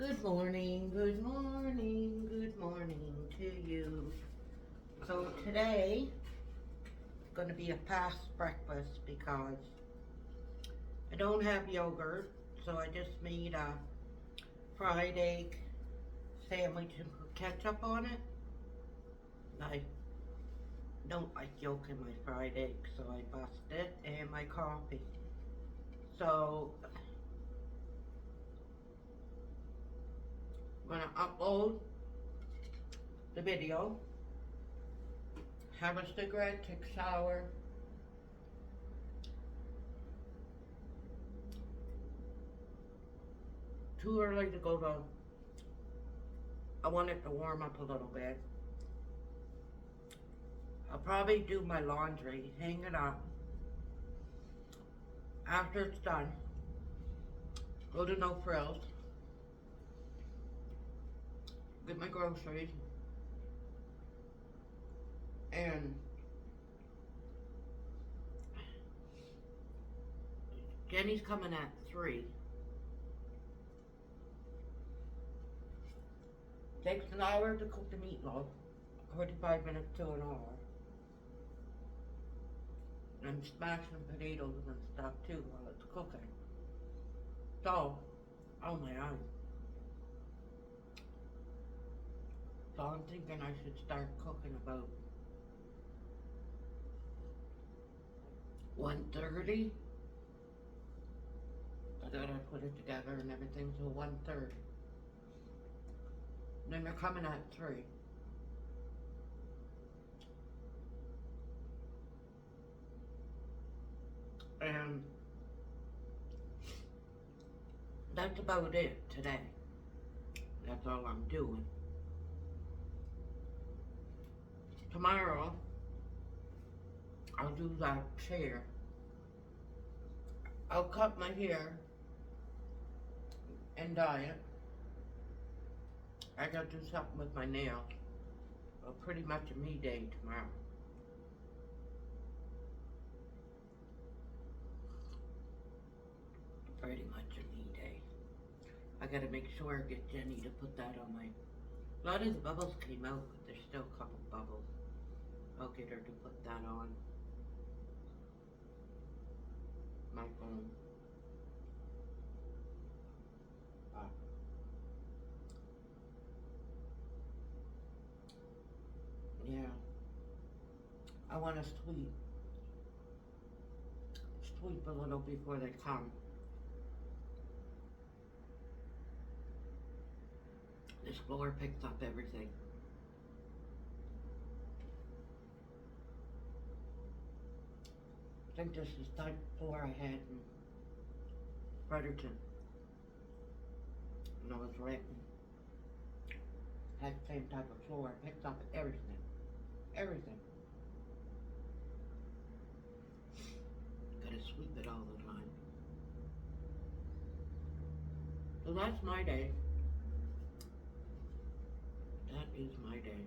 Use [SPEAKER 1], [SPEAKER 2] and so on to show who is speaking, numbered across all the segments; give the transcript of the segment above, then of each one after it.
[SPEAKER 1] Good morning, good morning, good morning to you. So today is going to be a fast breakfast because I don't have yogurt, so I just made a fried egg sandwich and put ketchup on it. I don't like yolk in my fried egg, so I busted it, and my coffee. So I'm going to upload the video, have a cigarette, take a shower, too early to go to, I want it to warm up a little bit. I'll probably do my laundry, hang it up. After it's done, go to No Frills, get my groceries, and Jenny's coming at 3. Takes an hour to cook the meatloaf, 45 minutes to an hour. And I'm smashing potatoes and stuff too while it's cooking. So, oh my eyes. So I'm thinking I should start cooking about 1:30. I gotta put it together and everything, so 1:30. Then they're coming at 3. And that's about it today. That's all I'm doing. Tomorrow, I'll do that chair. I'll cut my hair and dye it. I gotta do something with my nails. Well, pretty much a me day tomorrow. Pretty much a me day. I gotta make sure I get Jenny to put that on my... A lot of the bubbles came out, but there's still a couple bubbles. I'll get her to put that on my phone. Yeah. I want to sweep a little before they come. This floor picks up everything. I think this is the type of floor I had in Fredericton. When I was renting. Had the same type of floor. Picked up everything. Everything. Gotta sweep it all the time. So that's my day. That is my day.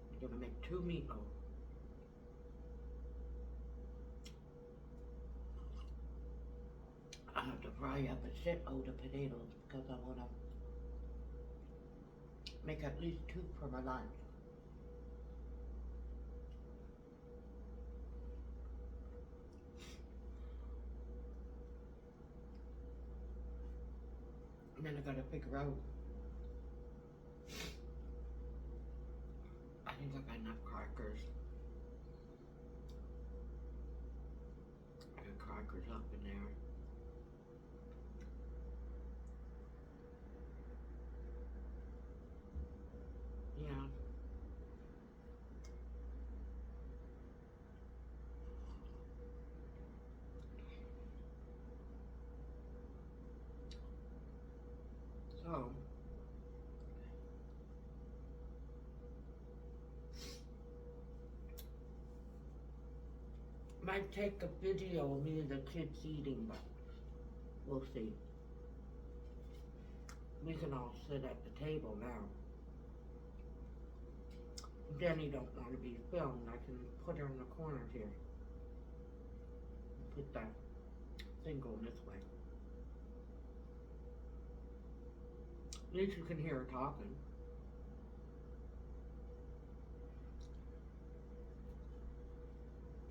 [SPEAKER 1] I'm gonna make 2 meatloaf. I have to fry up a shitload of potatoes because I wanna make at least 2 for my lunch. And then I gotta figure out, I think I got enough crackers. I got crackers up in there. Yeah. So, might take a video of me and the kids eating, but we'll see. We can all sit at the table now. Jenny don't want to be filmed. I can put her in the corner here. Put that thing anything going this way. At least you can hear her talking.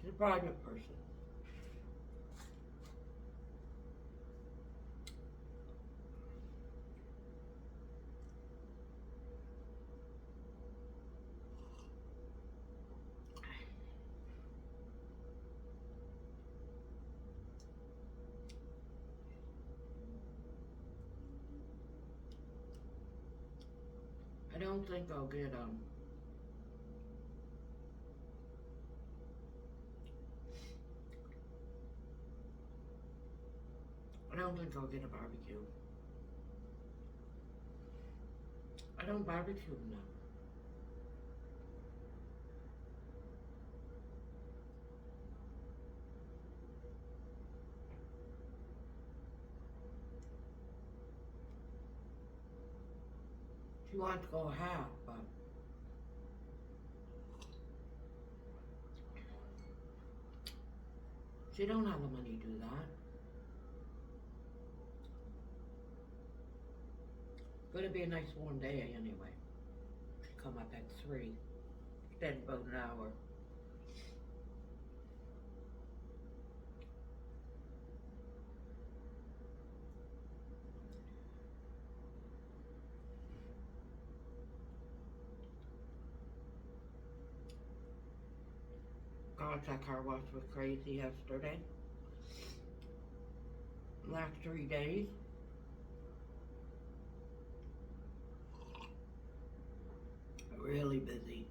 [SPEAKER 1] She's a private person. I don't think I'll get I don't think I'll get a barbecue. I don't barbecue enough. She wants to go half, but she don't have the money to do that. Gonna be a nice warm day anyway. She come up at 3. Spend about an hour. Gosh, that car wash was crazy yesterday. Last 3 days. Really busy.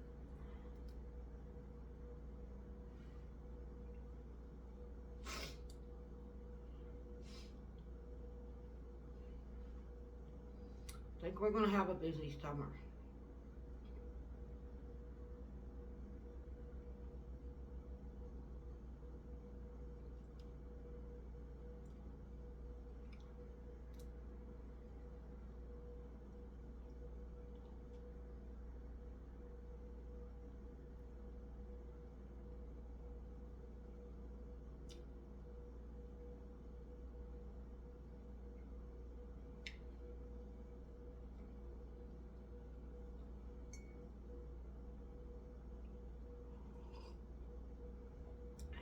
[SPEAKER 1] I think we're gonna have a busy summer.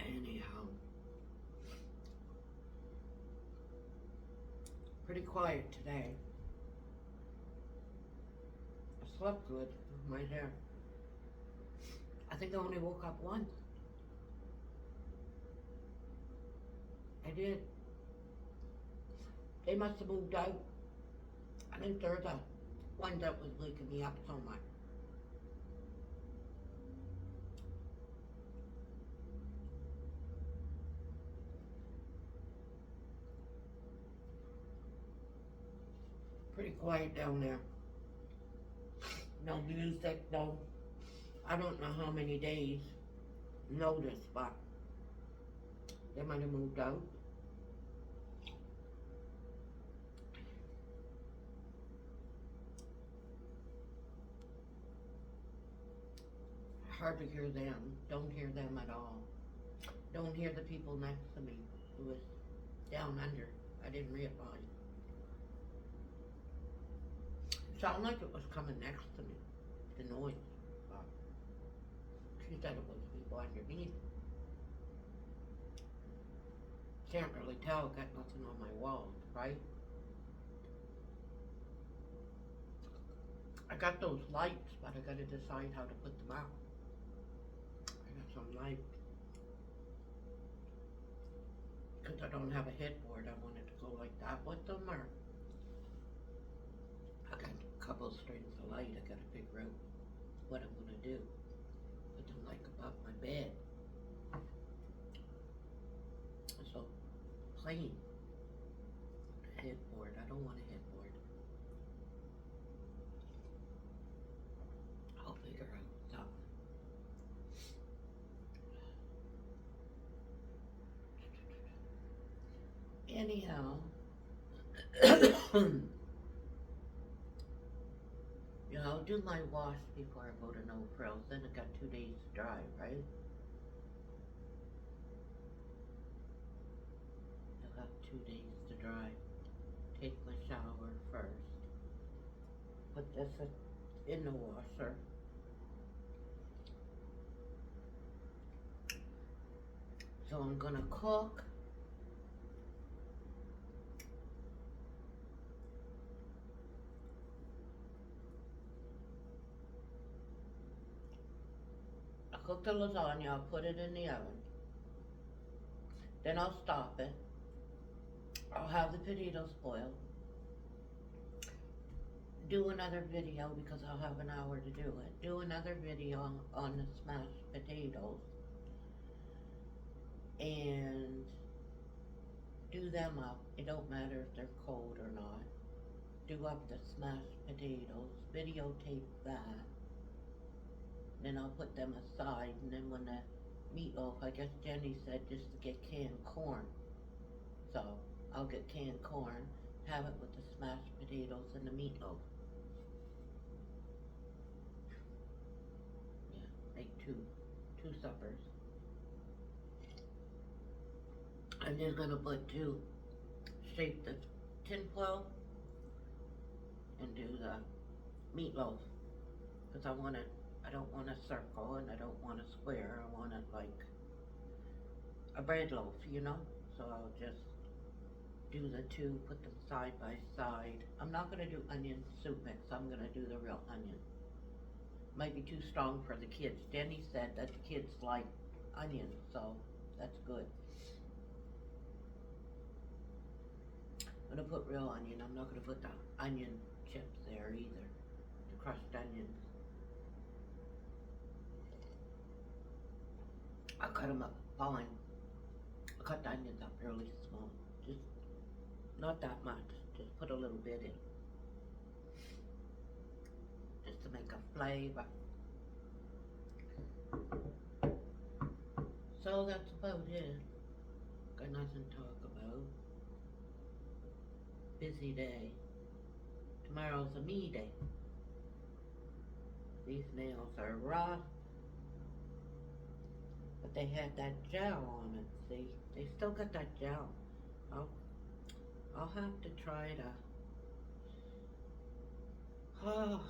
[SPEAKER 1] Anyhow, pretty quiet today. I slept good with my hair. I think I only woke up once. I did. They must have moved out. I think they're the one that was waking me up so much. Pretty quiet down there. No music, no. I don't know how many days notice, but they might have moved out. Hard to hear them. Don't hear them at all. Don't hear the people next to me who was down under. I didn't realize. It sounded like it was coming next to me, the noise. But she said it was people underneath. Can't really tell, got nothing on my walls, right? I got those lights, but I gotta decide how to put them out. I got some lights. Because I don't have a headboard, I wanted to go like that with them, or I got a couple of strings of light, I gotta figure out what I'm gonna do. Put them like above my bed. So, plain. A headboard, I don't want a headboard. I'll figure out something. Anyhow, yeah, I'll do my wash before I go to No Frills. Then I got 2 days to dry, right? I got 2 days to dry. Take my shower first. Put this in the washer. So I'm gonna cook. I'll cook the lasagna, I'll put it in the oven. Then I'll stop it. I'll have the potatoes boil. Do another video because I'll have an hour to do it. Do another video on the smashed potatoes. And do them up. It don't matter if they're cold or not. Do up the smashed potatoes. Videotape that. Then I'll put them aside. And then when the meatloaf, I guess Jenny said just to get canned corn. So I'll get canned corn. Have it with the smashed potatoes and the meatloaf. Yeah, make two suppers. I'm just gonna put shape the tinfoil and do the meatloaf. Because I don't want a circle and I don't want a square. I want it like a bread loaf, you know? So I'll just do the two, put them side by side. I'm not gonna do onion soup mix. I'm gonna do the real onion. Might be too strong for the kids. Jenny said that the kids like onion, so that's good. I'm gonna put real onion. I'm not gonna put the onion chips there either. The crushed onions. I cut them up fine. I cut the onions up really small. Just not that much. Just put a little bit in. Just to make a flavor. So that's about it. Got nothing to talk about. Busy day. Tomorrow's a me day. These nails are rough. But they had that gel on it, see? They still got that gel. I'll have to try to, well,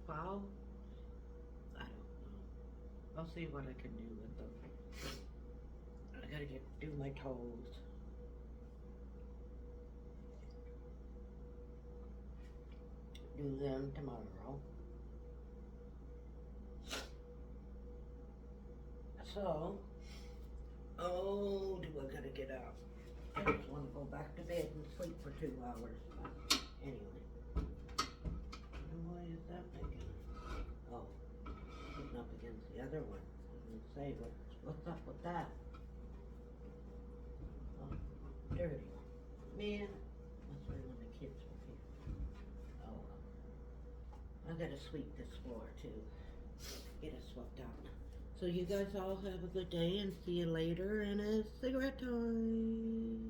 [SPEAKER 1] I don't know. I'll see what I can do with them. I gotta do my toes. Do them tomorrow. So, do I gotta get up? I just want to go back to bed and sleep for 2 hours. But anyway. Why is that making? Oh, hitting up against the other one. I didn't say what's up with that. Oh, dirty. Man, must be when the kids were here. Oh, I gotta sweep this floor too. Get it swept out. So you guys all have a good day and see you later, and it's cigarette time.